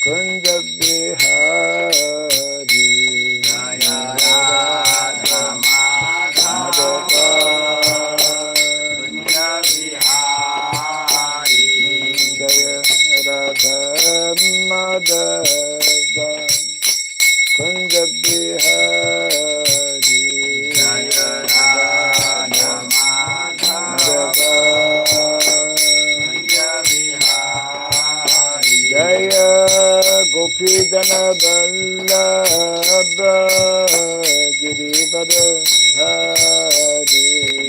Kunja Bihari Jaya Radha Madhava Kunja Bihari Jaya Radha Madhava Kunja Bihari Jaya Radha Madhava Kunja Bihari Jaya Gopi Jana Vallabha Girivardhari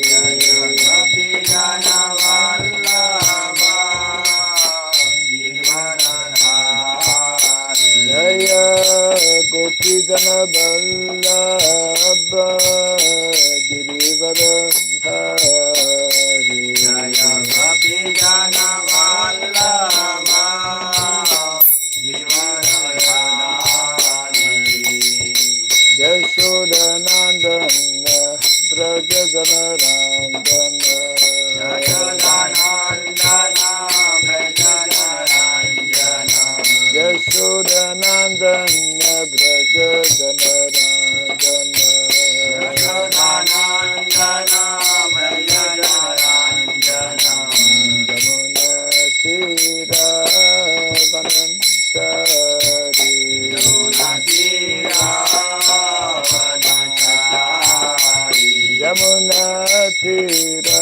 Jaya Gopi Jana Vallabha Girivardhari Jaya Gopi Jana Vallabha Girivardhari Jaya Gopi Jana Vallabha Yashodanandana Braja Janarandana Yashodanandana Braja Janarandana Yashodanandana Braja Janarandana Yashodanandana Braja Janarandana Jamuna Tira Vanamsari Jamuna Tira Yamuna Tira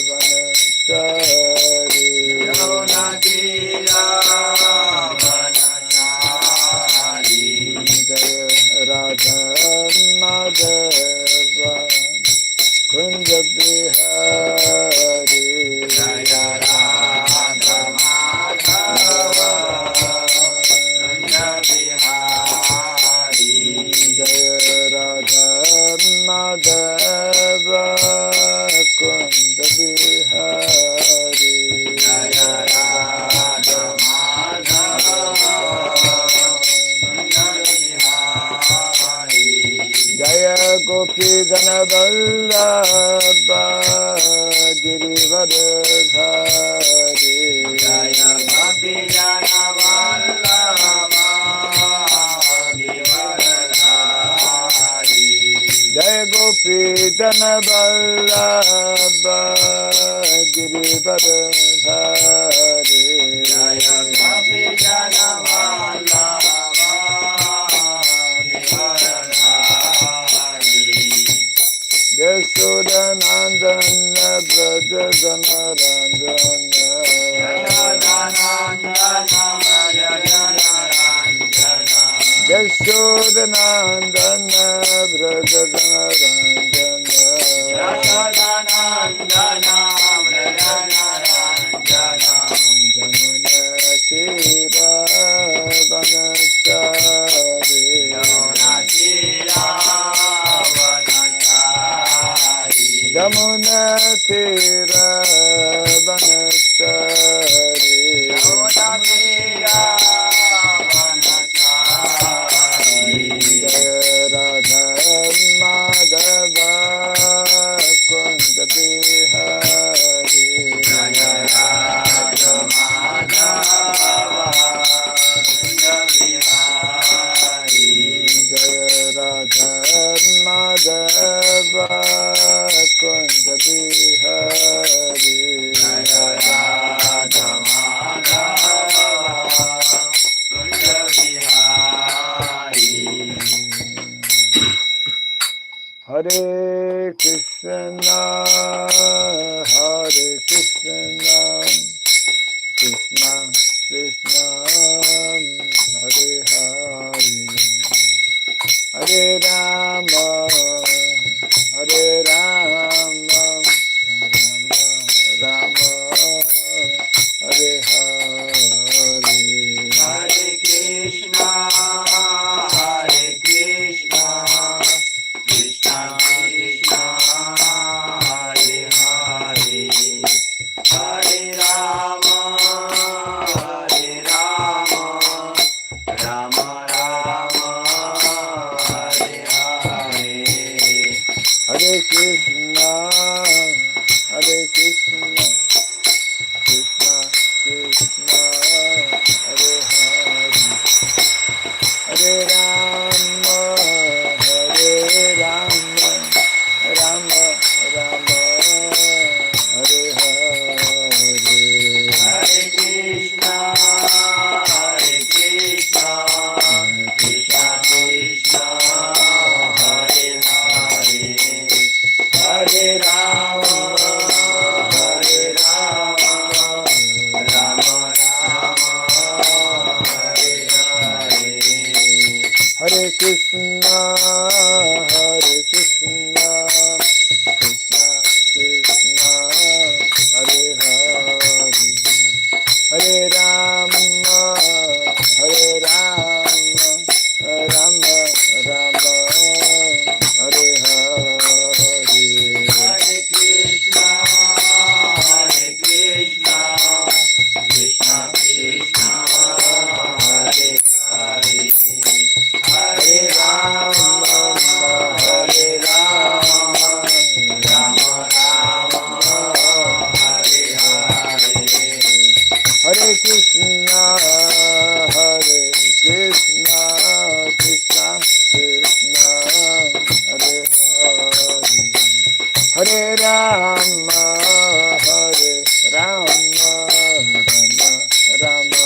Vanachari Yamuna Tira Vanachari Jaya Radha Madhava Kunja Bihari Jaya Radha Madhava Kunja Bihari Jaya Radha Madhava Kunja Bihari Jaya Radha Madhava Kunja Bihari Jaya Gopi Jana Vallabha Girivardhari Jaya Gopi Jana Vallabha Girivardhari Jaya Gopi Jana Vallabha Girivardhari Jaya Gopi Jana Vallabha Girivardhari Yashodanandana Braja Janarandana Yashodanandana Braja Janarandana Yashodanandana Braja Janarandana Yashodanandana Braja Janarandana Jamuna Tira Vanachari Jamuna Tira Jamuna Tira Vanachari Jamuna Tira Vanachari Jaya Radha Madhava Kunja Bihari Jaya Radha Madhava Kunja Bihari Jaya Radha Madhava Kunja Bihari Jaya Radha Madhava Kunja Bihari Hare Krishna Hare Krishna Krishna Krishna Hare Hare Hare Rama Hare Rama Rama Rama Hare Hare Hare Krishna Hare Krishna Krishna Krishna Hare Hare Hare Rama Hare Rama Rama Rama Hare Hare Hare Krishna Hare Krishna Krishna Krishna Krishna, Hare Krishna, Krishna Krishna, Hare Hare, Hare Rama, Hare Rama, Rama Rama, Hare Hare. Hare Krishna, Hare Krishna, Krishna Krishna, Hare Hare, Hare Rama, Hare Rama, Rama Rama, Hare Hare, Hare Krishna, Hare Krishna, Krishna Krishna, Hare Hare, Hare Rama, Hare Rama, Rama Rama,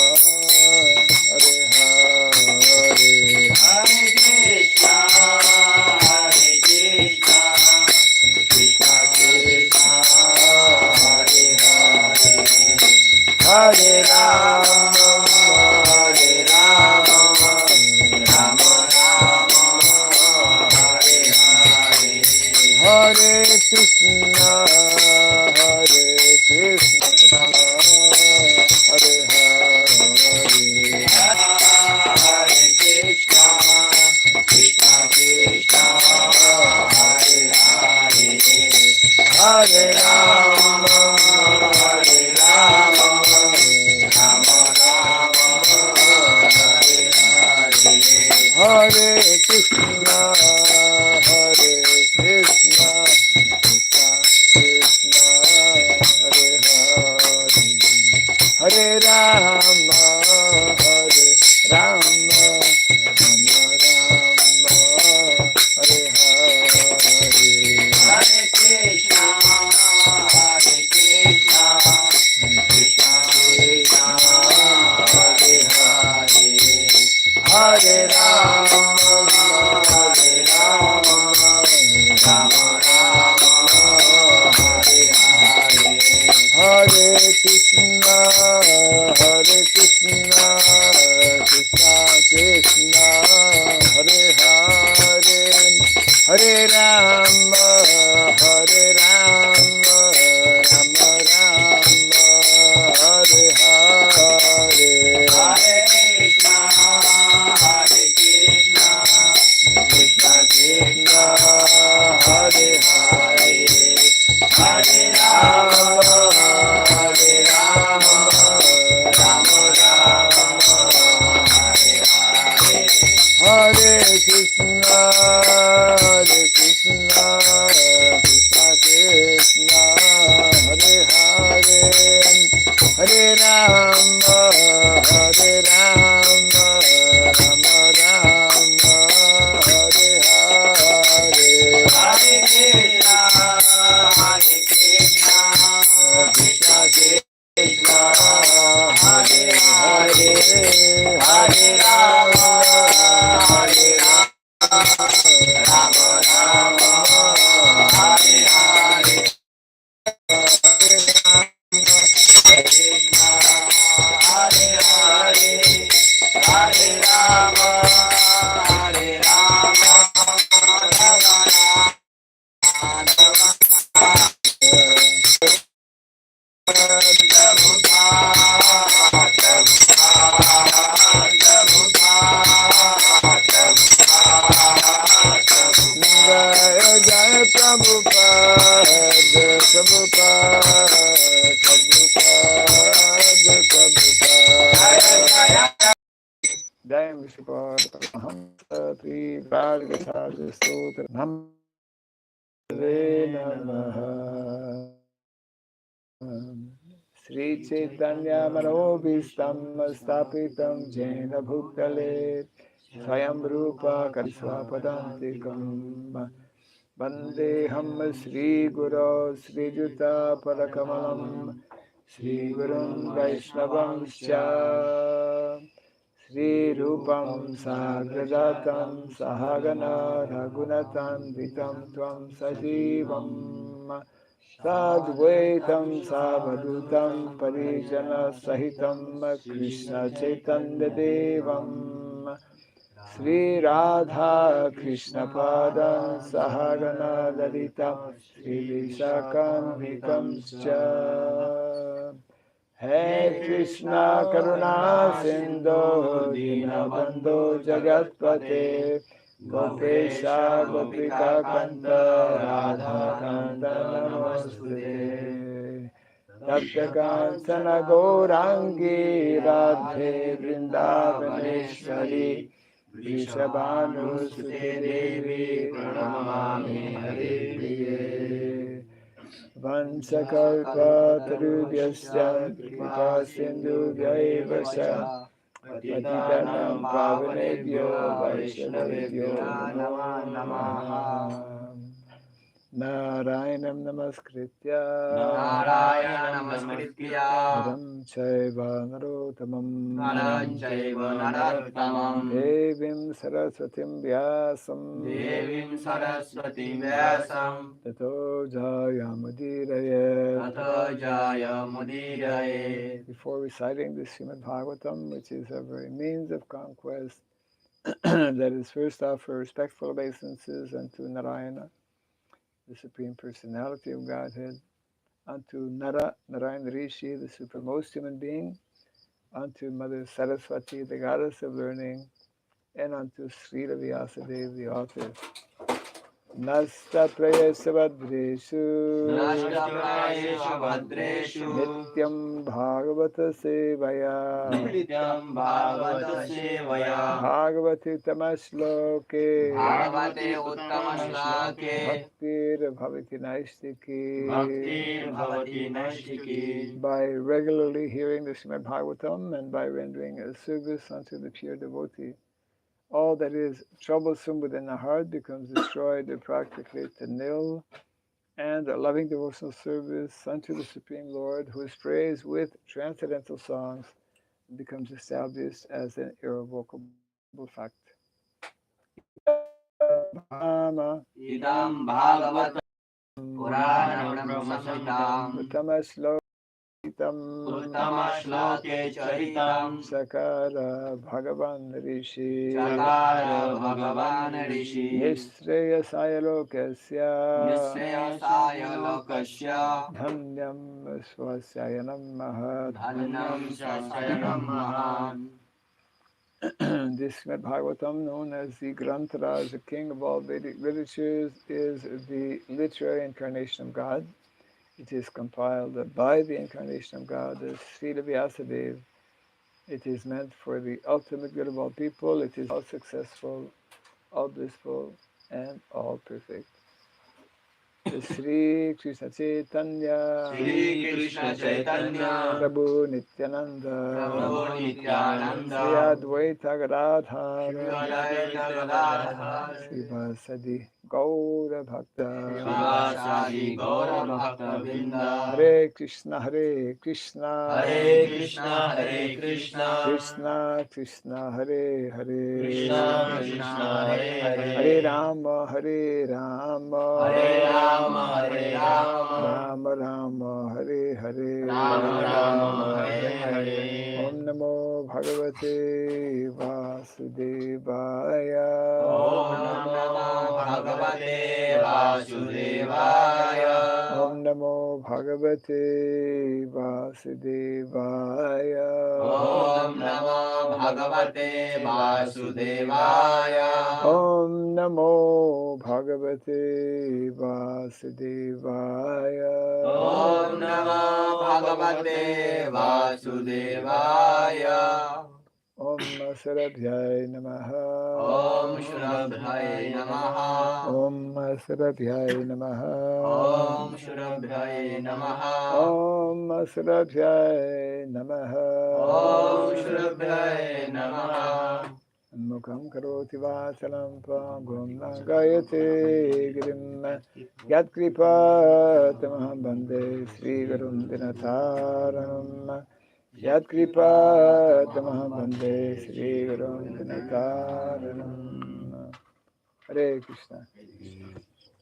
Hare Hare, Hare Krishna, Hare Krishna, Krishna Krishna, Hare Hare, Hare Rama, Hare Rama, Rama Rama, Hare Hare, Hare Krishna, Hare Krishna, Hare Hare, Hare Krishna, Krishna Krishna, Hare Hare, Hare Rama, Hare Rama, Rama Rama, Hare Hare, Hare Krishna, Hare Krishna, Krishna Krishna, Hare Hare, Hare Rama, Hare Rama, Rama Rama, Hare Hare, Hare Krishna, Hare Krishna, Krishna Krishna, Hare Hare, Hare Rama, Hare Rama, Rama Rama, Hare Hare, Hare Krishna, Hare Krishna, Krishna Krishna, Hare Hare, Hare Rama, Hare Rama, Rama Rama, Hare Hare, Hare Krishna, Hare Krishna, Krishna Krishna, Hare Hare, Hare Rama, Hare Rama, Rama Rama, Hare Hare, Hare Krishna, Hare Krishna, Krishna Krishna, Hare Hare, Hare Rama, Hare Rama, Rama Rama, Hare Hare, Hare Krishna, Hare Krishna, Krishna Krishna, Hare Hare, Hare Rama, Hare Rama, Rama Rama, Hare Hare, Hare Rama, Krishna, Hare Hare, Hare Rama, Hare Rama, Rama Jai Jai Prabhupada, Prabhupada, Prabhupada, Prabhupada. Jai Vishnupada, Mahamsa, Tri Vargatha, Stotra, Namaste Namaha. Sri Chaitanya Manobhistam Stapitam Jena Bhutale Swayam Rupa Karisvapadantikam Vandeham Sri Guru Sri Juta Parakamalam Sri Gurun Vaishnavam Scha Sri Rupam Sagrajatam Sahagana Raghunatan Vitam Tvam Sajivam Sadvaitam Savadutam Parijana Sahitam Krishna Chaitanya Devam Sri Radha Krishna Padam Sahagana Lalita Sri Vishakam Vikamscha. He Krishna Karuna Sindhu Dinabandhu Jagatpate Gopesha Gopika Kanta Radha Kanta Namostute Tapta Kancana Gaurangi Radhe Vrindavaneshwari Vrishabhanu Sute Devi Pranamami Hare Priye Vansakalpa Tarubhyasya Kripa Sindhu Vyayavasya Patitanam Pavanebhyo Vaishnavebhyo Namo Namaha Narayanam Namaskritya Naram Chaiva Narottamam Devim Saraswatim Vyasam Tato Jaya Mudiraye. Before reciting the Srimad Bhagavatam, which is a very means of conquest, that is first offer respectful obeisances unto Narayana, the Supreme Personality of Godhead, unto Narayana Rishi, the supremest human being, unto Mother Saraswati, the goddess of learning, and unto Sridham Vyasadeva, the author. Nasta prayesha vadreshu Nityam Bhagavata Sevaya Bhagavati Tamashloke Bhaktir Bhavati Naistiki. By regularly hearing the Srimad Bhagavatam and by rendering a service unto the pure devotee, all that is troublesome within the heart becomes destroyed practically to nil, and a loving devotional service unto the Supreme Lord, who is praised with transcendental songs, becomes established as an irrevocable fact. Idam Bhagavatam Puranam Brahma Uttama Shloke Charitam Sakara Bhagavan Rishi Nishreyasaya Lokasya Dhanyam Swasyayanam Mahat. This Srimad Bhagavatam, known as the Granthara, the king of all Vedic literatures, is the literary incarnation of God. It is compiled by the incarnation of God, as Sridham Vyasadeva. It is meant for the ultimate good of all people. It is all successful, all blissful, and all perfect. The Sri Krishna Chaitanya Prabhu Nityananda Sri Advaita Gadadhara Srivasadi Gaura Bhakta Hare Krishna Krishna Krishna Hare Hare Hare Rama Rama Rama Hare Hare Om Namo Bhagavate Vasudevaya. Om Namo Bhagavate Vasudevaya. Om Namo Bhagavate Vasudevaya. Om Namo Bhagavate Vasudevaya. Om Namo Bhagavate Vasudevaya. Om Namo Bhagavate Vasudevaya. Om Sarabhyai Namaha. Om Shurabhyai Namaha. Om Sarabhyai Namaha. Om Shurabhyai Namaha. Om Sarabhyai Namaha. Om Shurabhyai Namaha. Mukam karoti vasalam pangum nagayate girim yat kripa tamaham bande Sri Gurum Dinataranam. Yat kripa tamaham bande Sri Gurum Dinataranam. Hare Krishna.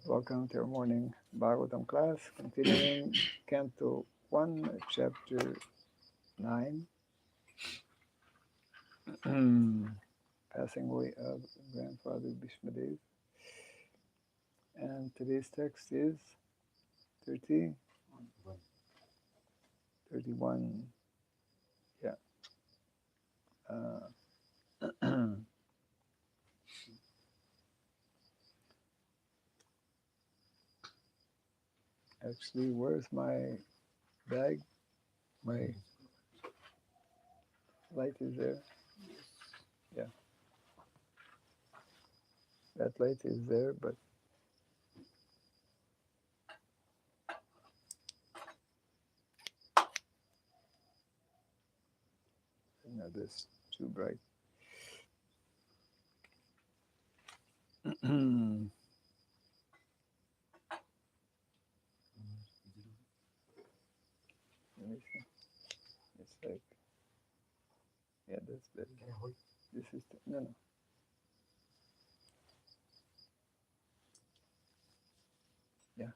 Welcome to our morning Bhagavatam class, continuing Canto 1, Chapter 9. passing away of grandfather Bhishmadev. And today's text is 31. Yeah. Actually, where's my bag? My light is there. Yeah. That light is there, but no, that's too bright. Let me see. It's like, yeah, that's better. This is no. Yeah.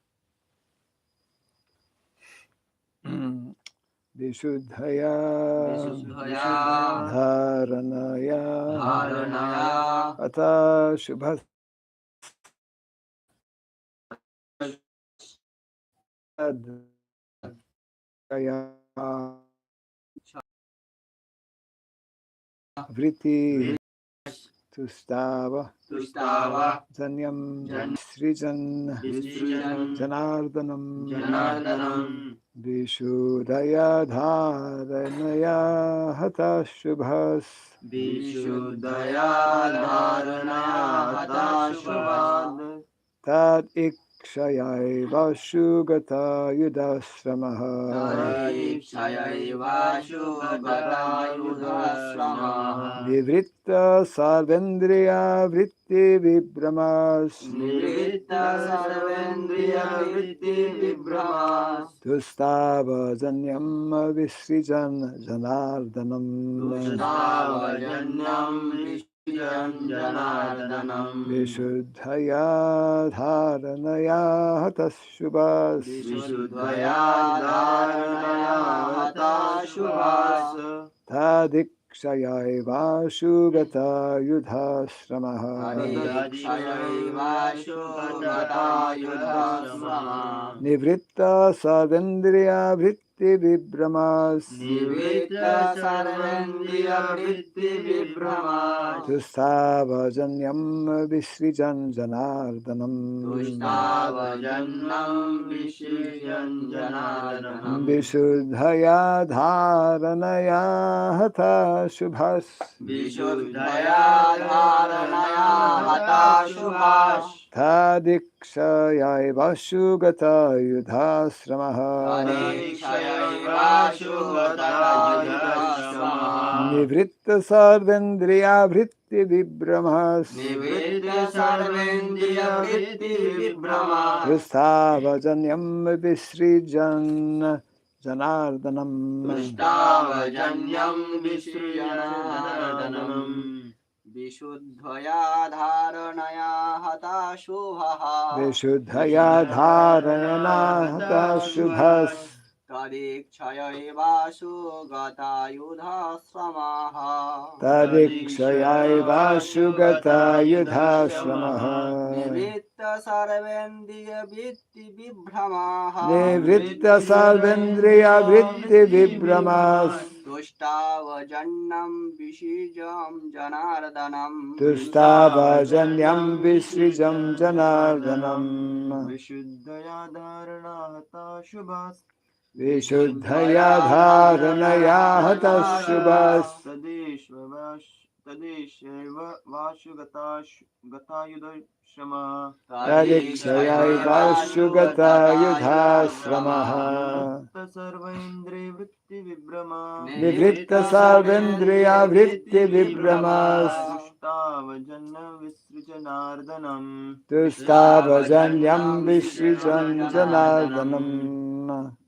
Vishuddhaya dharanaya ata shubhas kaya vritti tustava zanyam srijan janardanam vishuddhaya dharanaya hata shubhas tad ikshayaiva shugata yudhasramaha nivritta sarvendriya vritti vibramas tustava janyam visrijan janardanam vishuddhaya dharanaya hata shubhas tadikshayaiva shugata yudhasramaha nivritta sarvendriya vritti vibramas tustava janyam visrijan janardanam vishuddhaya dharanaya hata shubhas tadikshayaiva shugata yudhasramaha nivritta sarvendriya vritti vibramas tustava janyam visrijan janardanam vishuddhaya dharanaya hata shubhas vishuddhaya dharanaya hata shubhas tadikshayaiva shugata yudhasramaha tadikshayaiva shugata yudhasramaha nivritta sarvendriya vritti vibhramaha nivritta sarvendriya vritti vibramas tustava jannam visijam janardanam tustava janyam visrijam janardanam vishuddhaya dharana hata shubhas vishuddhaya dharanaya hata shubhas tadeshva vashugatayudashama tadikshayaiva shugata yudhasramaha sarvaindriya vibrama nivritta sarvendriya vritti vibramas tustava janyam visrijan janardanam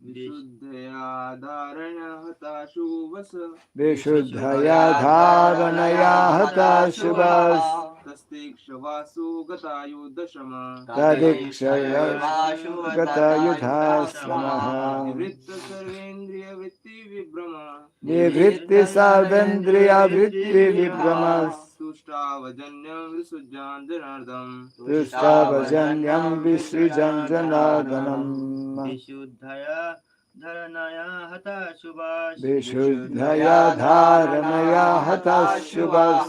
vishuddhaya dharana hata shubhas vishuddhaya dharanaya hata shubhas tadikshayaiva shugata yudhasramaha nivritti sarvendriya vritti vibramas तुष्टावजन्यं विसृजान् Janardanam Tustavajanyam Visrijan Janardanam विशुद्धया धरणाया हता शुभाः Vishuddhaya Dharanaya Hatashubhas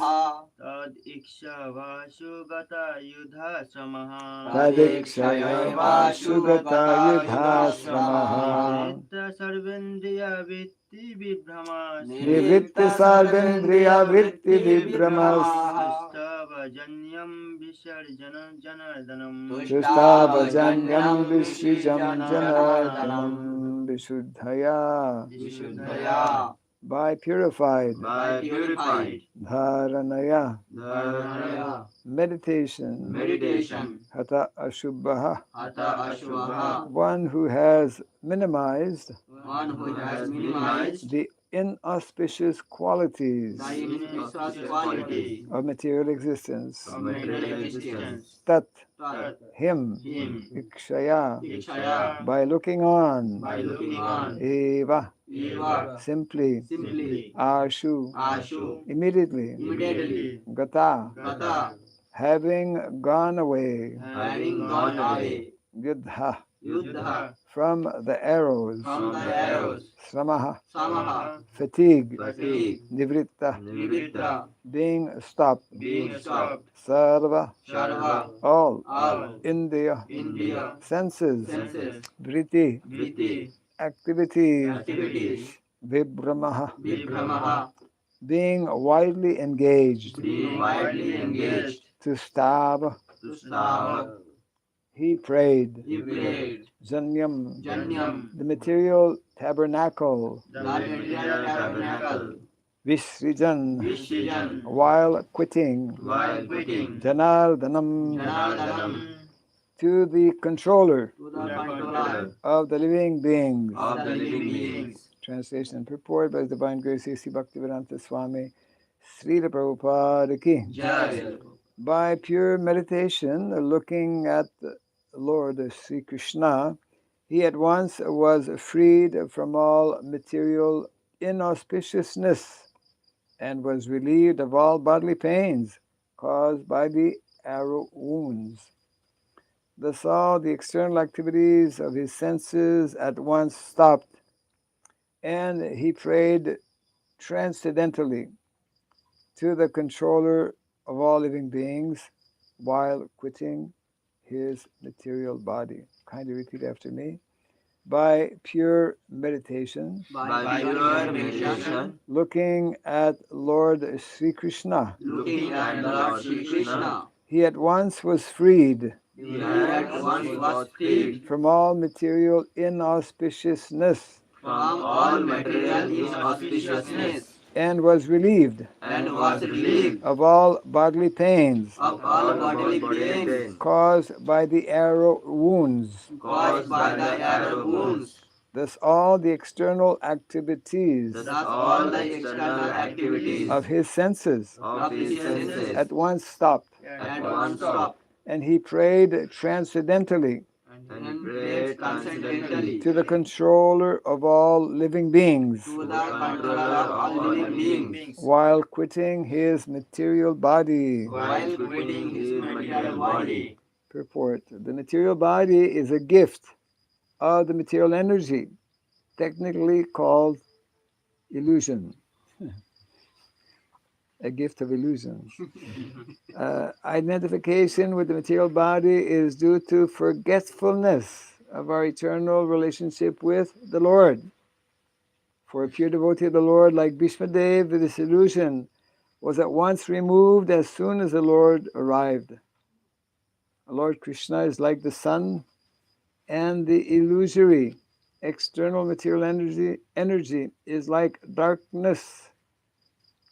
तदिक्षवासु गता युधाश्रमः Tadikshayavasu Gata Yudhasramaha नित्य सर्वेन्द्रिया वृत्ति विभ्रमा Nivritti Sarvendriya Vritti Vibramas तुष्टावजन्यं विसर्जन जनार्दनम् Tustavajanyam Visrijam Janardanam Vishuddhaya विशुद्धया by purified purified Dharanaya dharanaya meditation meditation Hata Ashubhaha hata ashubha one who has minimized one who has minimized the inauspicious qualities the inauspicious quality of material existence. of material existence Tat tat him him ikshaya ikshaya by looking on by looking on eva eva simply simply ashu ashu immediately immediately gata gata having gone away having gone away yudha yuddha from the arrows from the arrows sramaha samaha fatigue fatigue nivritta nivritta being stopped being stopped sarva sharva all all India India senses senses vritti vritti activities activities vibramaha vibhramaha being widely engaged being widely engaged to stab to stava he prayed he prayed janyam janyam the material tabernacle the material tabernacle visrijan visrijan while quitting while quitting janardanam janardanam to the controller to the controller of the living beings. of the living beings. Translation and purport by His Divine Grace A.C. Bhaktivedanta Swami Sridham Prabhupada Ki. Jai. By pure meditation, looking at the Lord Sri Krishna, he at once was freed from all material inauspiciousness and was relieved of all bodily pains caused by the arrow wounds. Thus all the external activities of his senses at once stopped, and he prayed transcendentally to the controller of all living beings while quitting his material body. Kindly repeat after me. By pure meditation, By pure meditation, looking at Lord Sri Krishna, looking at Lord Sri Krishna, he at once was freed he at once was freed from all material inauspiciousness from all material inauspiciousness and was relieved and was relieved of all bodily pains of all bodily pains caused by the arrow wounds. caused by the arrow wounds. Thus all the external activities Thus all the external activities of his senses of his senses at once stopped, at once stopped, and he prayed transcendentally and he prayed transcendently to the controller of all living beings to the controller of all living beings while quitting his material body. while quitting his material body. Purport. The material body is a gift of the material energy, technically called illusion. A gift of illusion. Identification with the material body is due to forgetfulness of our eternal relationship with the Lord. For a pure devotee of the Lord like Bhishma Dev, this illusion was at once removed as soon as the Lord arrived. Lord Krishna is like the sun, and the illusory external material energy is like darkness.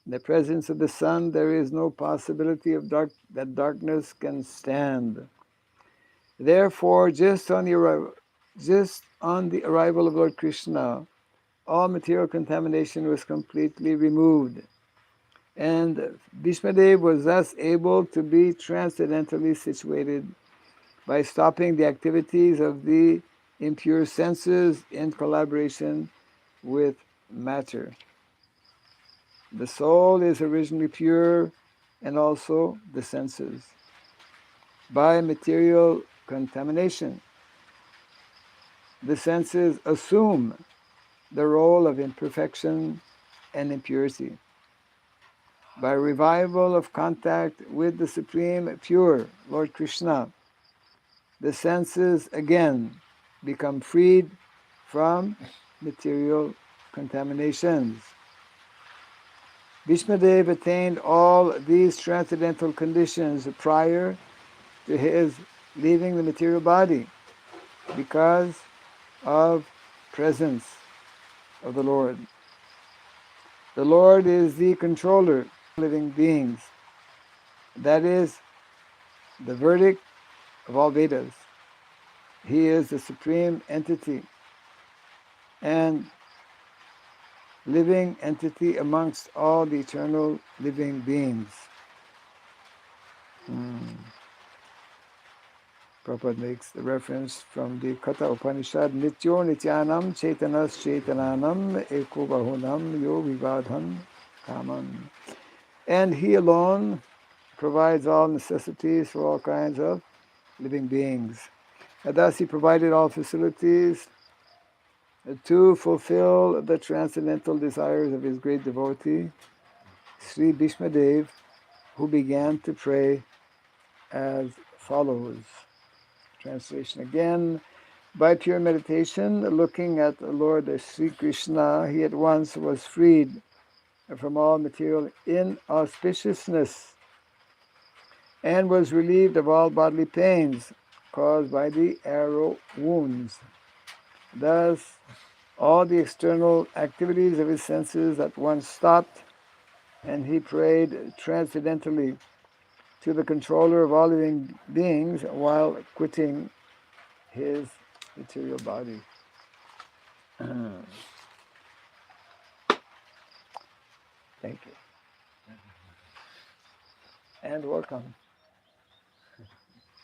In the presence of the sun, there is no possibility of that darkness can stand. Therefore, just on the arrival of Lord Krishna, all material contamination was completely removed. And Bhishma Dev was thus able to be transcendentally situated by stopping the activities of the impure senses in collaboration with matter. The soul is originally pure and also the senses. By material contamination, the senses assume the role of imperfection and impurity. By revival of contact with the Supreme Pure, Lord Krishna, the senses again become freed from material contaminations. Bhishmadev attained all these transcendental conditions prior to his leaving the material body because of presence of the Lord. The Lord is the controller of living beings. That is the verdict of all Vedas. He is the supreme entity and living entity amongst all the eternal living beings. Prabhupada makes the reference from the Katha Upanishad, Nityo Nityanam Chaitanas Chaitananam Eko Bahunam Yo Vivadham Kamam. And he alone provides all necessities for all kinds of living beings. And thus he provided all facilities to fulfill the transcendental desires of his great devotee, Sri Bhishmadev, who began to pray as follows. Translation again. By pure meditation, looking at the Lord Sri Krishna, he at once was freed from all material inauspiciousness and was relieved of all bodily pains caused by the arrow wounds. Thus, all the external activities of his senses at once stopped, and he prayed transcendentally to the controller of all living beings while quitting his material body. Thank you. And welcome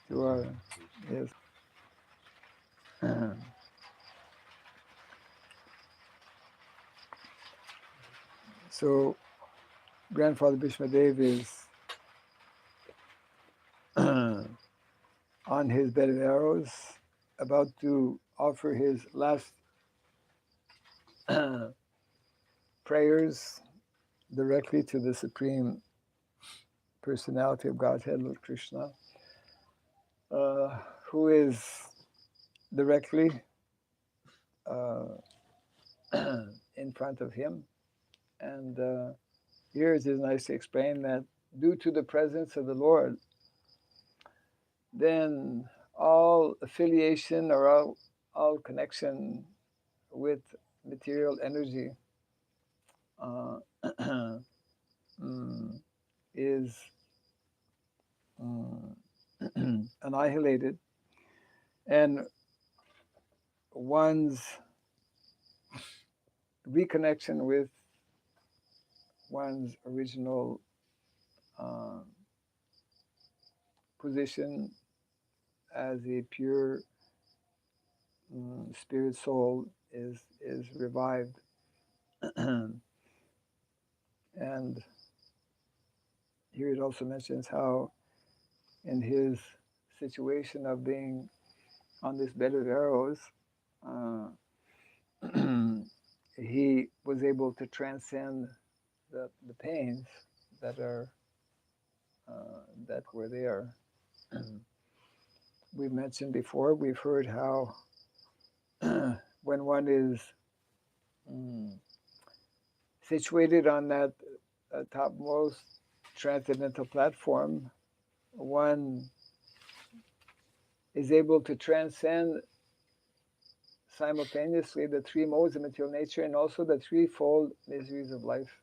to our, yes. So, Grandfather Bhishmadev is on his bed of arrows, about to offer his last prayers directly to the Supreme Personality of Godhead, Lord Krishna, who is directly in front of him. And here it is nice to explain that due to the presence of the Lord, then all affiliation or all connection with material energy is annihilated, and one's reconnection with one's original position as a pure spirit soul is revived. And here it also mentions how in his situation of being on this bed of arrows, he was able to transcend the pains that are that were there. We've mentioned before, we've heard how when one is situated on that topmost transcendental platform, one is able to transcend simultaneously the three modes of material nature and also the threefold miseries of life.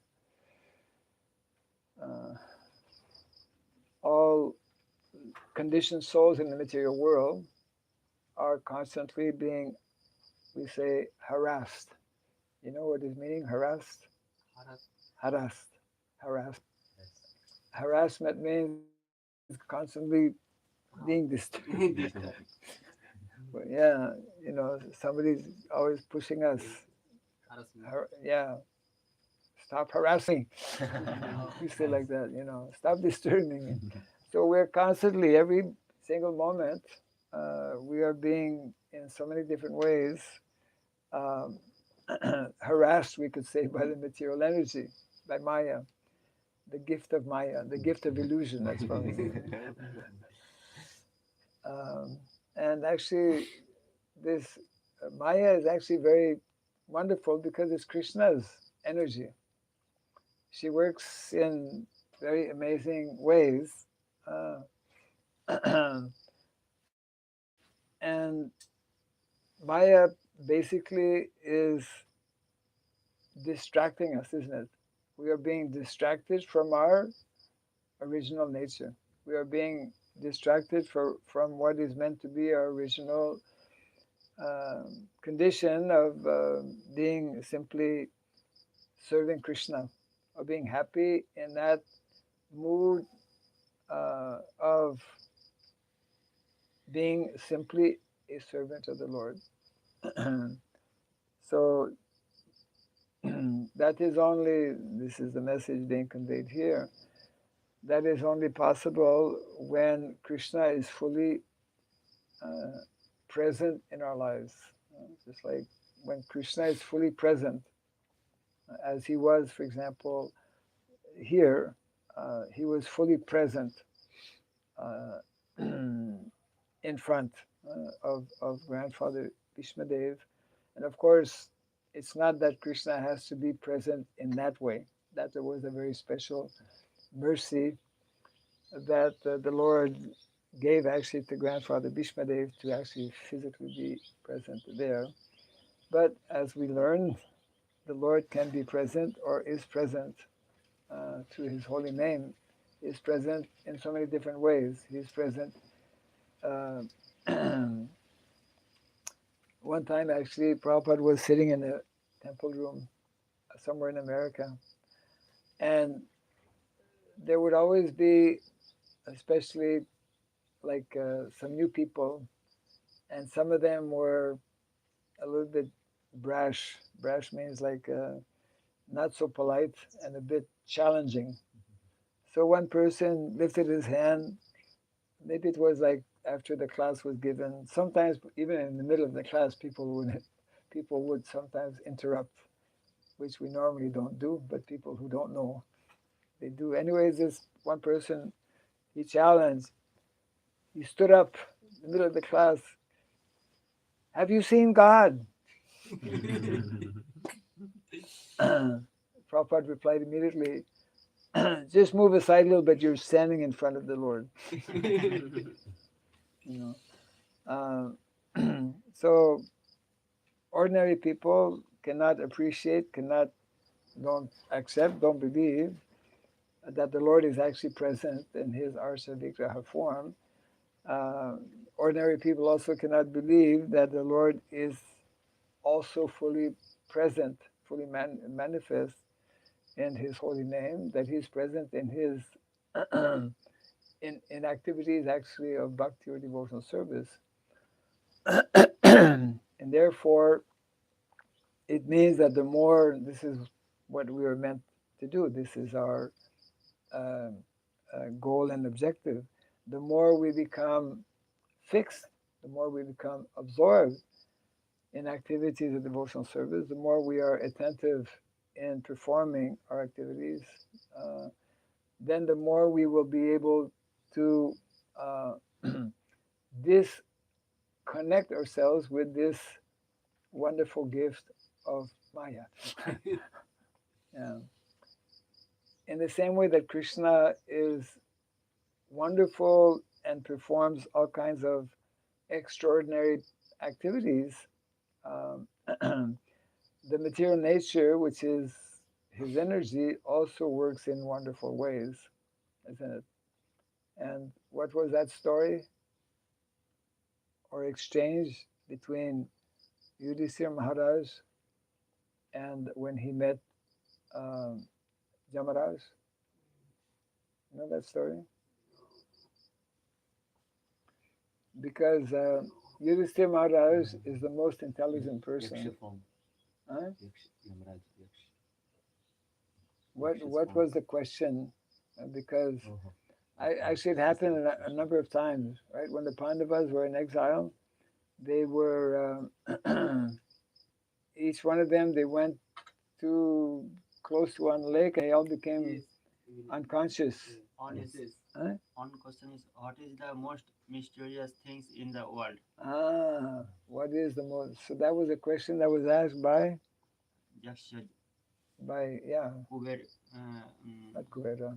All conditioned souls in the material world are constantly being, we say, harassed. You know what is meaning harassed? Harassed. Harassed. Yes. Harassment means constantly being disturbed. But yeah, somebody's always pushing us. stop harassing me. We say like that, stop disturbing me. So we're constantly, every single moment, we are being, in so many different ways, um, harassed, we could say, by the material energy, by Maya, the gift of Maya, the gift of illusion, that's probably. And actually, this Maya is actually very wonderful because it's Krishna's energy. She works in very amazing ways. Uh, and Maya basically is distracting us, isn't it? We are being distracted from our original nature. We are being distracted from what is meant to be our original condition of being simply serving Krishna, or being happy in that mood of being simply a servant of the Lord. So that is only, this is the message being conveyed here, that is only possible when Krishna is fully present in our lives. Just like when Krishna is fully present, as he was, for example, here, he was fully present uh, in front of grandfather Bhishmadev. And of course, it's not that Krishna has to be present in that way. That there was a very special mercy that the Lord gave actually to grandfather Bhishmadev to actually physically be present there. But as we learn, the Lord can be present, or is present through his holy name, is present in so many different ways. He's present. Uh, one time, actually, Prabhupada was sitting in a temple room somewhere in America, and there would always be, especially like some new people, and some of them were a little bit brash. Brash means like not so polite and a bit challenging. So one person lifted his hand. Maybe it was like after the class was given. Sometimes even in the middle of the class, people would sometimes interrupt, which we normally don't do. But people who don't know, they do. Anyways, this one person, he challenged. He stood up in the middle of the class. Have you seen God? Prabhupada replied immediately, just move aside a little bit, you're standing in front of the Lord. You know. So ordinary people cannot appreciate, don't accept, don't believe that the Lord is actually present in his Arsa Vigraha form. Ordinary people also cannot believe that the Lord is also fully present, fully manifest in his holy name, that he's present in his in activities actually of bhakti or devotional service. And therefore, it means that the more, this is what we are meant to do, this is our goal and objective, the more we become fixed, the more we become absorbed in activities of devotional service, the more we are attentive in performing our activities, then the more we will be able to disconnect ourselves with this wonderful gift of Maya. Yeah. In the same way that Krishna is wonderful and performs all kinds of extraordinary activities, the material nature, which is his energy, also works in wonderful ways, isn't it? And what was that story or exchange between Yudhisthira Maharaj and when he met Jamaraj? You know that story? Because Yudhisthira Maharaj is the most intelligent person. Huh? What was the question? Because actually it happened a number of times, right? When the Pandavas were in exile, they were each one of them. They went to close to one lake, and they all became unconscious. On question is, what is the most mysterious things in the world? What is the most? So that was a question that was asked by Yaksha, Kuber, not Kubera,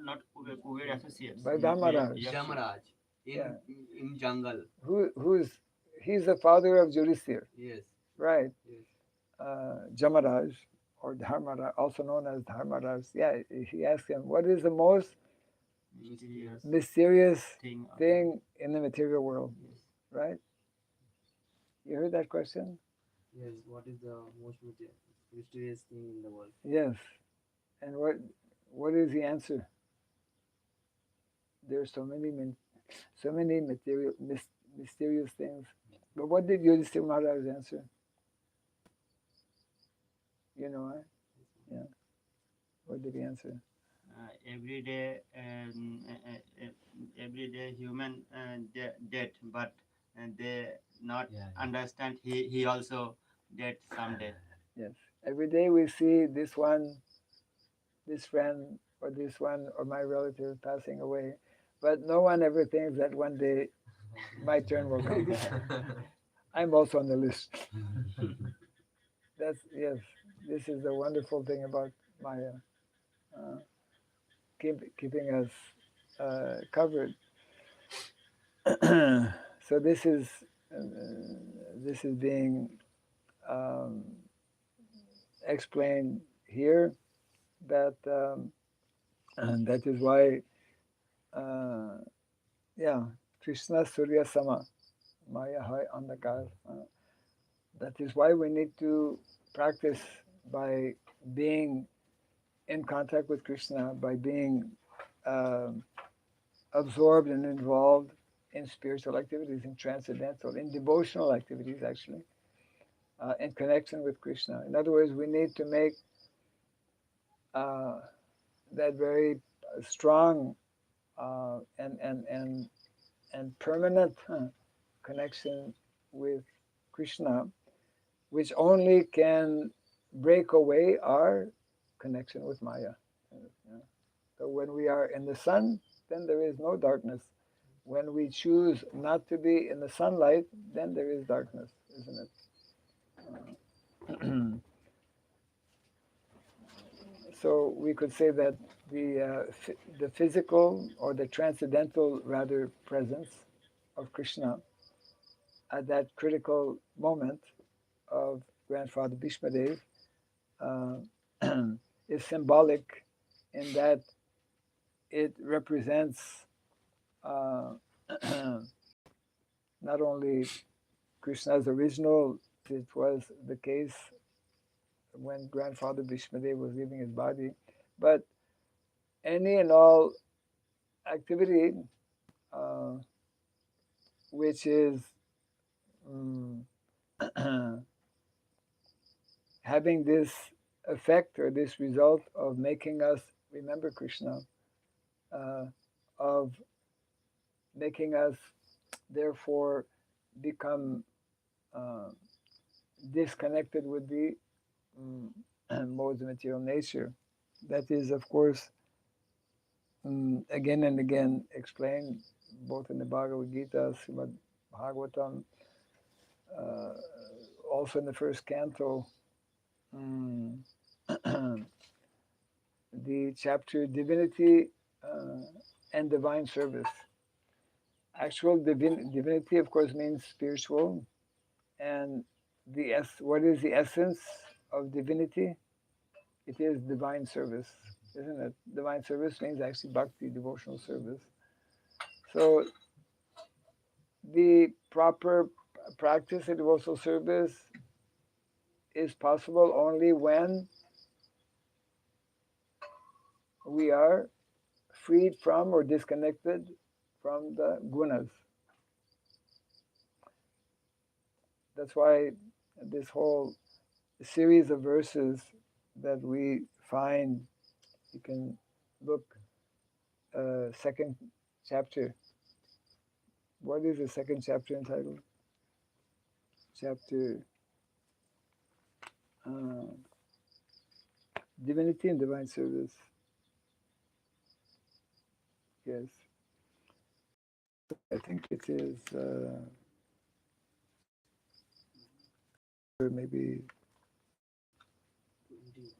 not Kuber associates. by Dharmaraj. Yamaraj Yeah. in jungle. Who's he's the father of Yudhisthira, Yes. right? Yes. Jamaraj or Dharmaraj, also known as Dharmaraj. Yeah, he asked him, what is the most mysterious thing in the material world, right? You heard that question? Yes. What is the most mysterious thing in the world? Yes. And what is the answer? There are so many material mysterious things. But what did Yudhisthira Maharaj answer? You know, right? Yeah. What did he answer? Every day, human dead, but they not understand. He also dead someday. Yes. Every day we see this one, this friend, or this one, or my relative passing away, but no one ever thinks that one day my turn will come. I'm also on the list. That's yes. This is the wonderful thing about Maya, keeping us covered. So this is being explained here. That and that is why, Krishna Surya Sama, Maya Hai Andhakar. That is why we need to practice by being in contact with Krishna, by being absorbed and involved in spiritual activities, in transcendental, in devotional activities, actually, in connection with Krishna. In other words, we need to make that very strong and permanent connection with Krishna, which only can break away our connection with Maya. So when we are in the sun, then there is no darkness. When we choose not to be in the sunlight, then there is darkness, isn't it? So we could say that the physical, or the transcendental rather, presence of Krishna at that critical moment of Grandfather Bhishmadev is symbolic in that it represents not only Krishna's original, it was the case when Grandfather Bhishmadev was leaving his body, but any and all activity which is having this effect or this result of making us remember Krishna, of making us therefore become disconnected with the modes of material nature. That is, of course, again and again explained both in the Bhagavad Gita, Srimad Bhagavatam, also in the first canto, the chapter Divinity and Divine Service. Actual divinity, of course, means spiritual, and what is the essence of divinity? It is divine service, isn't it? Divine service means actually bhakti, devotional service. So the proper practice of devotional service is possible only when we are freed from or disconnected from the gunas. That's why this whole series of verses that we find You can look second chapter. What is the second chapter entitled? Chapter Divinity and Divine Service. Yes. I think it is or maybe 20.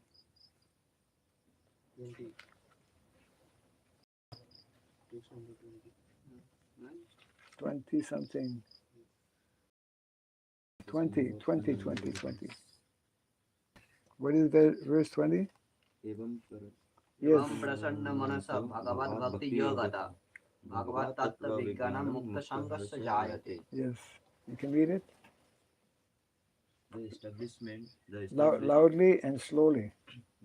20. Page number 20. 20 something. 20. What is that, verse 20? Yes. एवं प्रसन्न मनसा भगवत भक्ति योगता भगवत तत्व विज्ञानम मुक्त संगस्य जायते. Yes. You can read it? The establishment Loudly and slowly.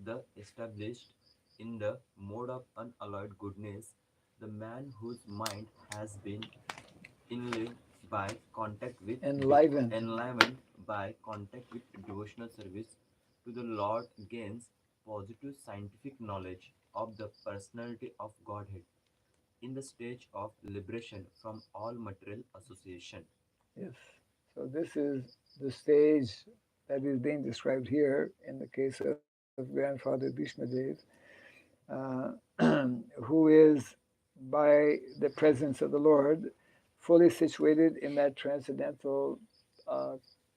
the established in the mode of unalloyed goodness, the man whose mind has been enlivened by contact with enlivened by contact with devotional service to the Lord gains positive scientific knowledge of the personality of Godhead in the stage of liberation from all material association. Yes. So this is the stage that is being described here in the case of Grandfather Bhishmadev, who is, by the presence of the Lord, fully situated in that transcendental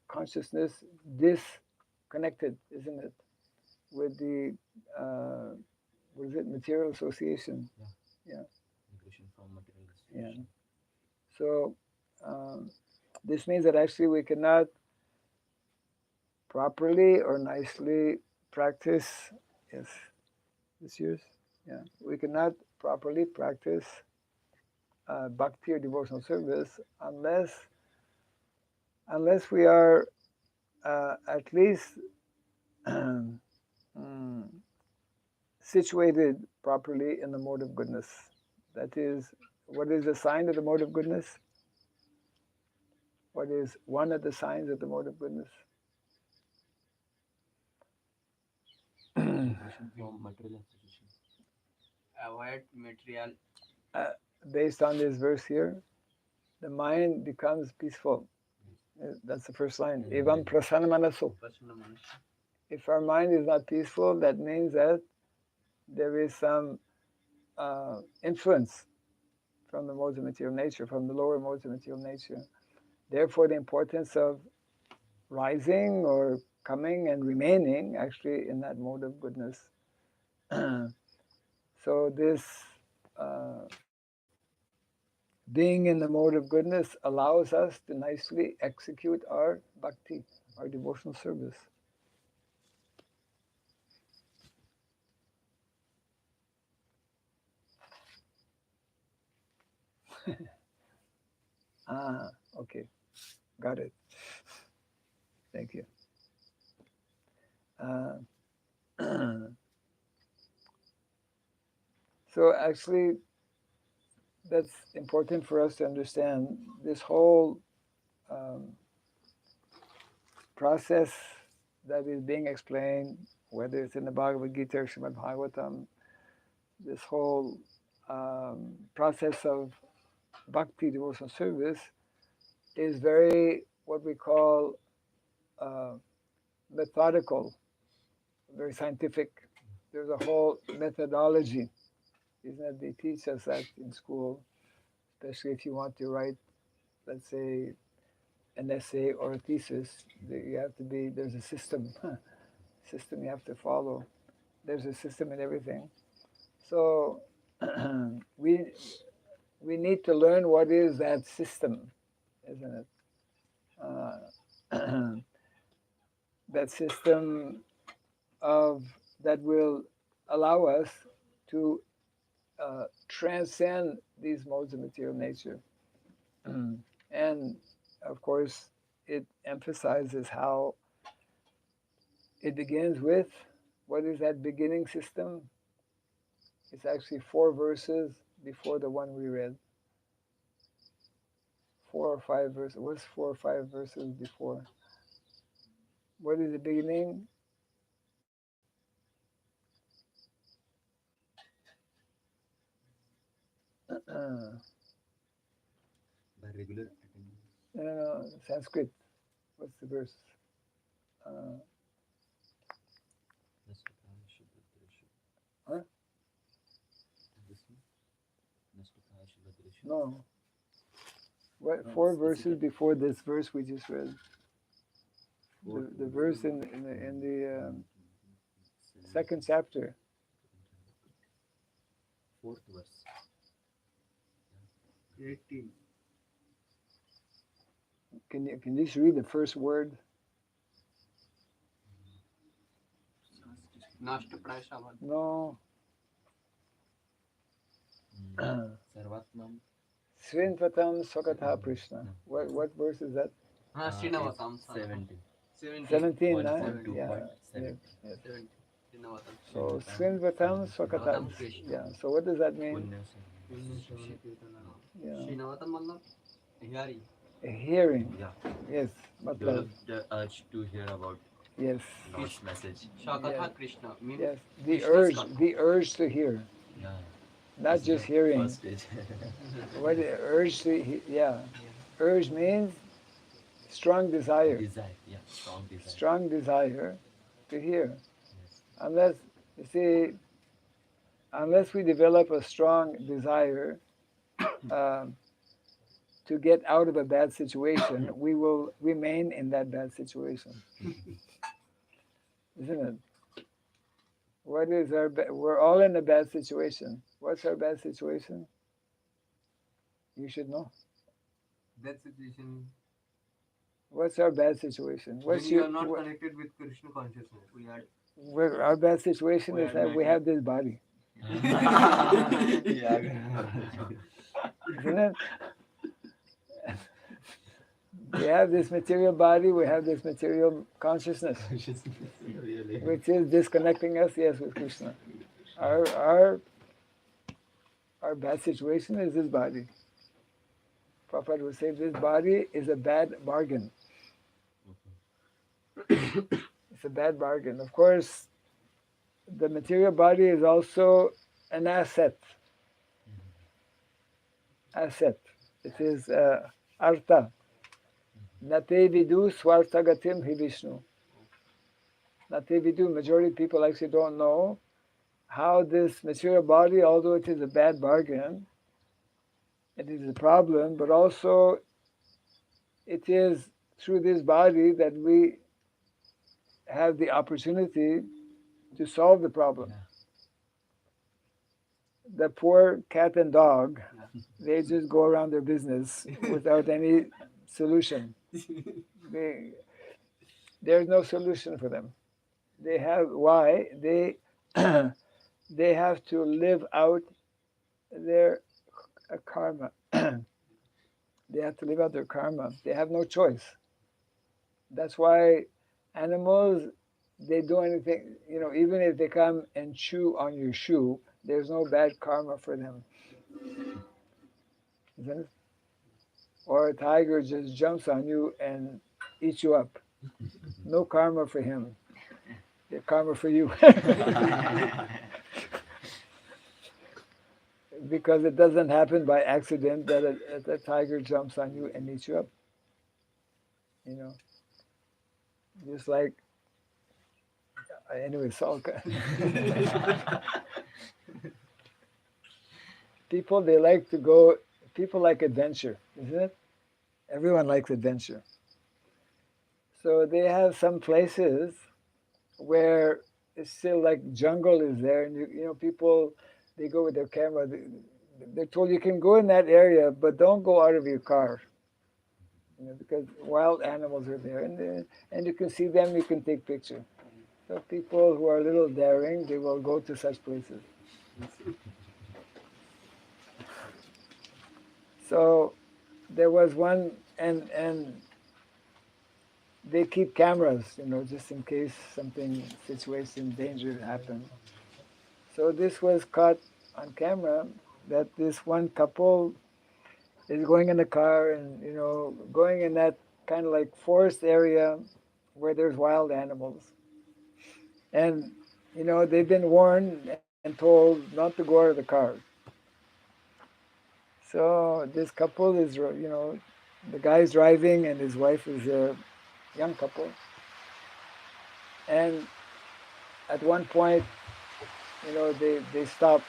consciousness, disconnected, isn't it, with the what is it, material association? Yeah. Liberation from material association. So this means that actually we cannot properly or nicely practice. Yes, this yours. Yeah, we cannot properly practice bhakti or devotional service unless we are at least situated properly in the mode of goodness. That is, what is the sign of the mode of goodness? What is one of the signs of the mode of goodness? Liberation from material association. Avoid material. Based on this verse here, the mind becomes peaceful. That's the first line. Evam prasanna manaso. If our mind is not peaceful, that means that there is some influence from the modes of material nature, from the lower modes of material nature. Therefore, the importance of rising or coming and remaining actually in that mode of goodness. So this being in the mode of goodness allows us to nicely execute our bhakti, our devotional service. Okay, got it. Thank you. So actually, that's important for us to understand. This whole process that is being explained, whether it's in the Bhagavad Gita or Srimad Bhagavatam, this whole process of bhakti devotional service is very, what we call, methodical, very scientific. There's a whole methodology, isn't it? They teach us that in school, especially if you want to write, let's say, an essay or a thesis. You have to be, there's a system you have to follow. There's a system in everything. So we need to learn what is that system, isn't it? That system that will allow us to transcend these modes of material nature. And of course, it emphasizes how it begins with, what is that beginning system? It's actually 4 verses before the one we read. 4 or 5 verses. What's 4 or 5 verses before? What is the beginning? By regular attendance. No, Sanskrit. What's the verse? Huh? This one? No. What, 4 verses before this verse we just read. The verse in the second chapter. 4th verse. 18. Can you just read the first word? No. Sarvatmam. Srinvatam Swakatha Prishna. What verse is that? Srinavatam. 17. 17, One huh? point, 2 Yeah. point, Yes, 7. yes. Srinavatam. So Srinvatam Swakatha. Srinavatam Krishna. Yeah. So what does that mean? Punya Yeah. Srinavatam matlab hearing. A hearing. Yeah. Yes. Matlab. Develop the urge to hear about Yes. Lord's message. Shakatha Yeah. Krishna means Yes. Krishna's katha. The urge to hear, Yeah. not This is just the hearing. First stage. What urge to yeah. Urge means strong desire. Desire. Yeah. Strong desire. Strong desire to hear. Yes. Unless you see, unless we develop a strong desire to get out of a bad situation, we will remain in that bad situation. Isn't it? What is our? We're all in a bad situation. What's our bad situation? You should know. That situation. What's our bad situation? When you are not connected with Krishna consciousness. Our bad situation is that we have this body. Yeah. Isn't it? We have this material body, we have this material consciousness, Really. which is disconnecting us, yes, with Krishna. Our bad situation is this body. Prabhupada would say this body is a bad bargain. It's a bad bargain. Of course, the material body is also an asset. Asset. It is artha. Nate vidu swartagatim hi Vishnu. Nate vidu, majority of people actually don't know how this material body, although it is a bad bargain, it is a problem, but also it is through this body that we have the opportunity to solve the problem. The poor cat and dog, they just go around their business without any solution. There's no solution for them. They have why they they have to live out their karma. They have to live out their karma. They have no choice. That's why animals, they do anything, even if they come and chew on your shoe, there's no bad karma for them. Isn't it? Or a tiger just jumps on you and eats you up. No karma for him. The karma for you. Because it doesn't happen by accident that a tiger jumps on you and eats you up. Just like, anyway, Salka. People like adventure, isn't it? Everyone likes adventure. So they have some places where it's still like jungle is there, and people, they go with their camera. They're told you can go in that area, but don't go out of your car, because wild animals are there, and you can see them, you can take picture. So people who are a little daring, they will go to such places. So there was one, and they keep cameras, just in case something, situation, danger happened. So this was caught on camera that this one couple is going in the car and, going in that kind of like forest area where there's wild animals. And, they've been warned and told not to go out of the car. So this couple is, the guy is driving and his wife is a young couple. And at one point, they stop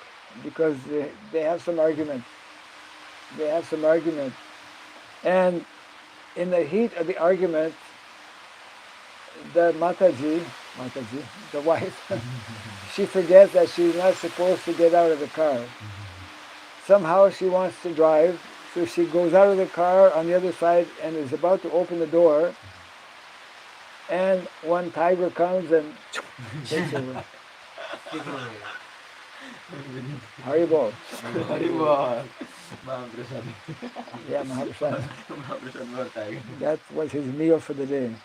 because they have some argument. They have some argument. And in the heat of the argument, the Mataji, the wife, she forgets that she's not supposed to get out of the car. Somehow she wants to drive, so she goes out of the car on the other side and is about to open the door, and one tiger comes and takes over. Haribol. Yeah, Mahaprasad. That was his meal for the day.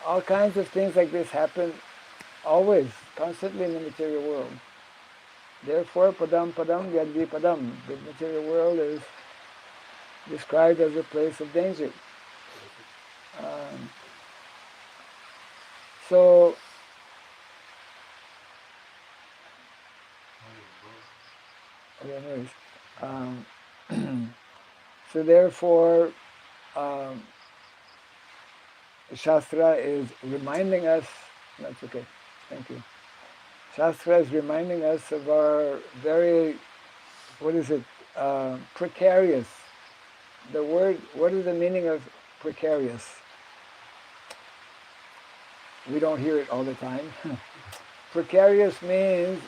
All kinds of things like this happen always, constantly in the material world. Therefore, padam yadvi padam. The material world is described as a place of danger. So, anyways, so therefore, Shastra is reminding us, that's okay, thank you. Shastra is reminding us of our very, precarious. The word, what is the meaning of precarious? We don't hear it all the time. Precarious means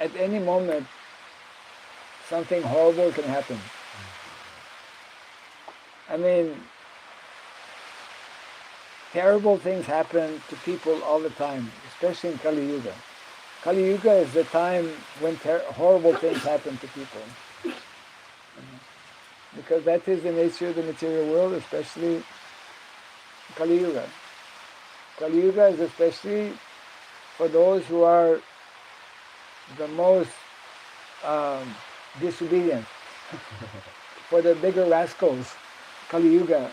at any moment something horrible can happen. I mean, terrible things happen to people all the time, especially in Kali Yuga. Kali Yuga is the time when horrible things happen to people. Because that is the nature of the material world, especially Kali Yuga. Kali Yuga is especially for those who are the most disobedient, for the bigger rascals. Kali Yuga.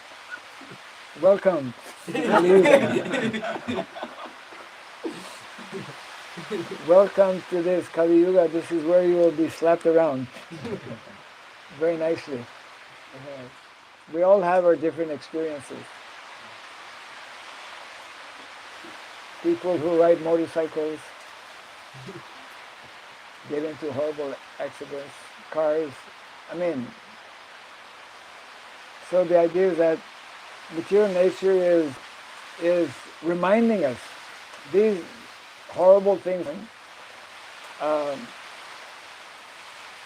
Welcome to Kali Yuga. Welcome to this Kali Yuga. This is where you will be slapped around very nicely. We all have our different experiences. People who ride motorcycles get into horrible accidents, cars. So the idea is that material nature is reminding us these horrible things.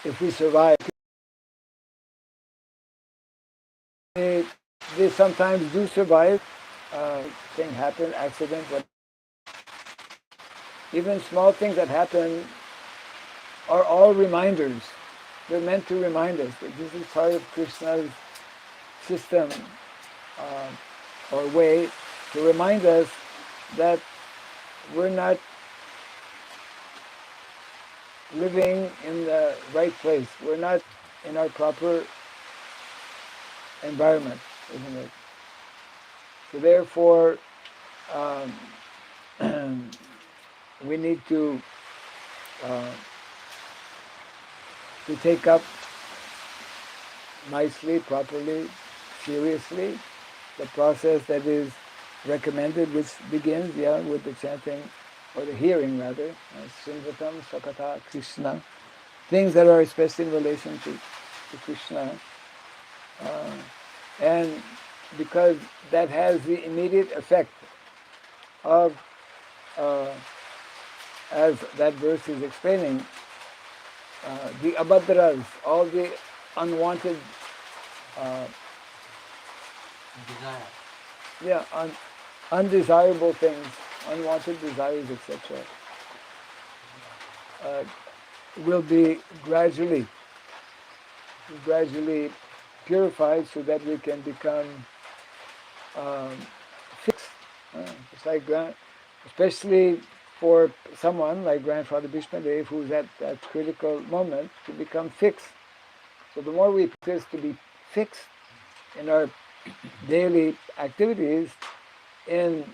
If we survive, they sometimes do survive. Thing happen, accident, but even small things that happen are all reminders. They're meant to remind us that this is part of Krishna's system or way to remind us that we're not living in the right place. We're not in our proper environment, isn't it? So therefore, we need to take up nicely, properly, seriously, the process that is recommended, which begins, with the chanting, or the hearing rather, Sridham, Sakata, Krishna, things that are especially in relation to Krishna. And because that has the immediate effect of, as that verse is explaining, the abhadras, all the unwanted Desire. Undesirable things, unwanted desires, etc., will be gradually purified so that we can become fixed. It's like, especially for someone like Grandfather Bhishmadev, who's at that critical moment, to become fixed. So the more we practice to be fixed in our daily activities, in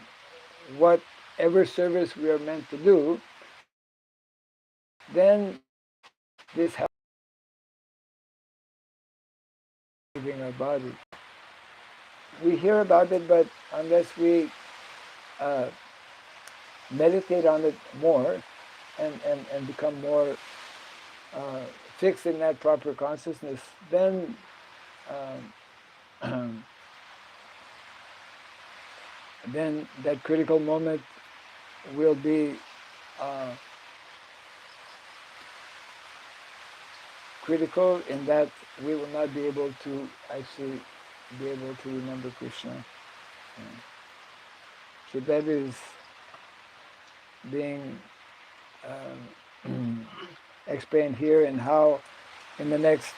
whatever service we are meant to do, then this helps leaving our body. We hear about it, but unless we meditate on it more and become more fixed in that proper consciousness, then then that critical moment will be critical in that we will not be able to actually be able to remember Krishna. So that is being explained here, and how in the next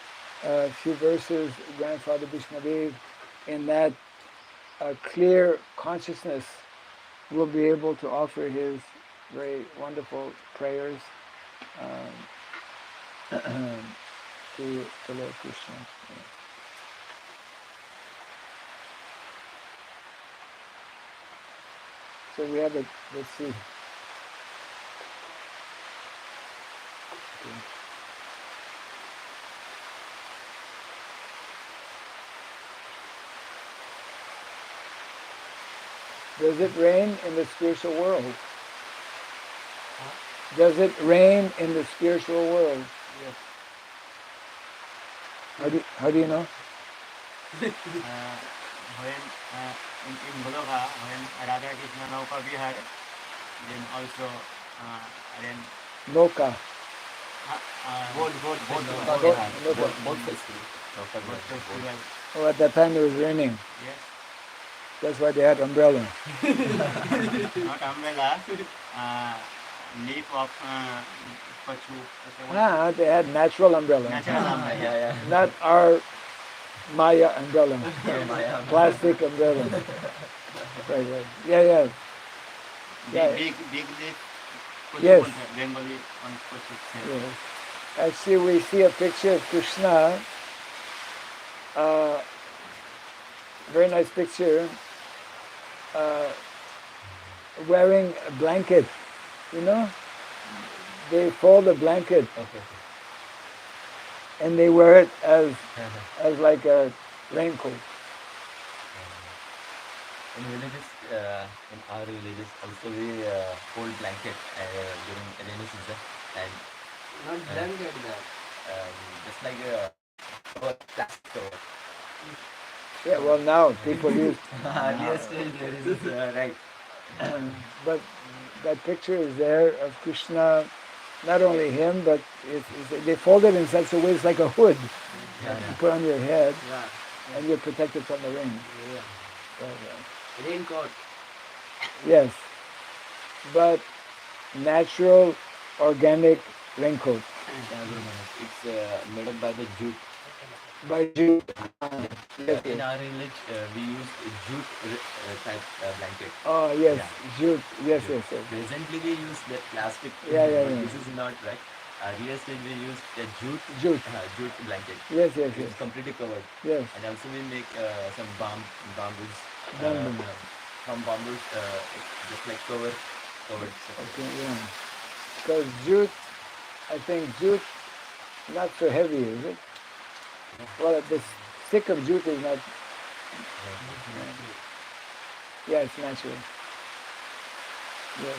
few verses Grandfather Vishnadev, in that clear consciousness, will be able to offer his very wonderful prayers to Lord Krishna. So we have it, let's see. Okay. Does it rain in the spiritual world? Does it rain in the spiritual world? Yes. How do you know? When in Bologa, when Radha Krishna Nauka Vihar, then also then Noka. both festival. Oh, at that time it was raining. Yes. That's why they had umbrella. Not umbrella. Leaf of pachu. They had natural umbrella. Natural umbrella. Not our Maya umbrella. Plastic umbrella. Right. Yeah. Big leaf. Yes. Bengali on pachu. Yes. Actually, we see a picture of Krishna. Very nice picture. Wearing a blanket, they fold a blanket and they wear it as like a raincoat. In villages, in our villages, also we fold blanket during rainy season, and Not blanket that. just like plastic cover. Yeah, well now people use, Earlier stage there is right. but that picture is there of Krishna, not only him, but they fold it in such a way it's like a hood you put on your head, and you're protected from the rain. Raincoat. Yes, but natural, organic raincoat. It's made up by the jute. By June. In our village, we use jute type blanket. Oh yes, jute. Yes. Presently we use the plastic. Yeah. This is not right. Earlier stage we use the jute blanket. Yes. It's completely covered. Yes. And also we make some bamboos. Bamboo. From bamboos, just like covered. Okay, yeah. Because jute, I think jute, not so heavy, is it? Well, the stick of jute is not. Yeah, it's natural. Yes.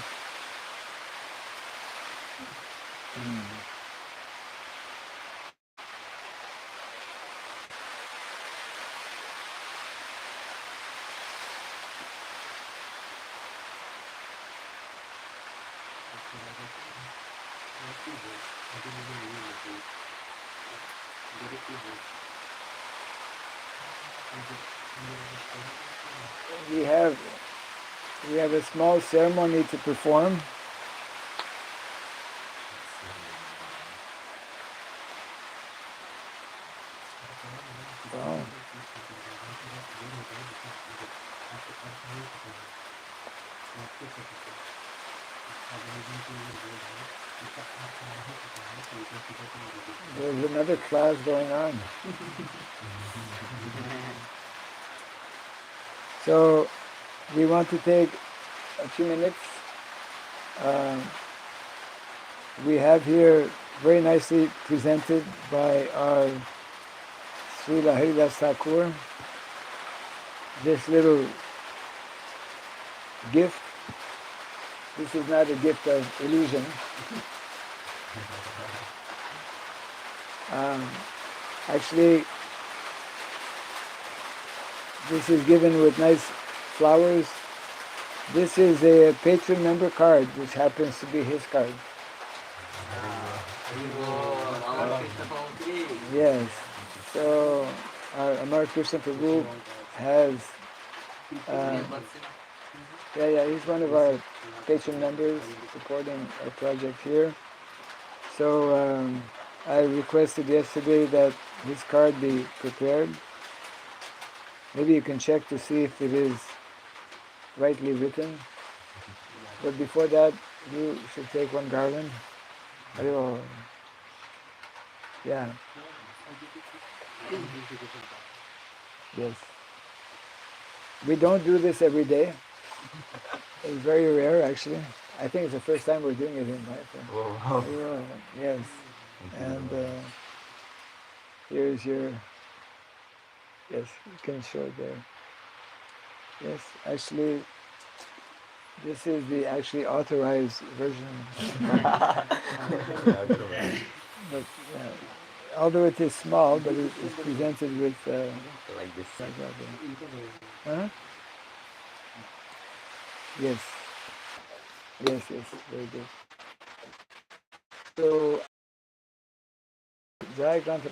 We have a small ceremony to perform. Wow. There's another class going on. So we want to take a few minutes. We have here very nicely presented by our Srila Haridas Thakur, this little gift, this is not a gift of illusion. Actually, this is given with nice flowers. This is a patron member card, which happens to be his card. Yes. So our Amar Krishna Prabhu has, he's one of our patron members supporting our project here. So I requested yesterday that his card be prepared. Maybe you can check to see if it is rightly written. But before that, you should take one garland. Yeah. Yes. We don't do this every day. It's very rare, actually. I think it's the first time we're doing it in Mayapur. Yes. And here's your. Yes, you can show it there. Yes, actually, this is the actually authorized version. But although it is small, but it is presented with like this. Huh? Yes. Yes, very good. So, Jai Grantha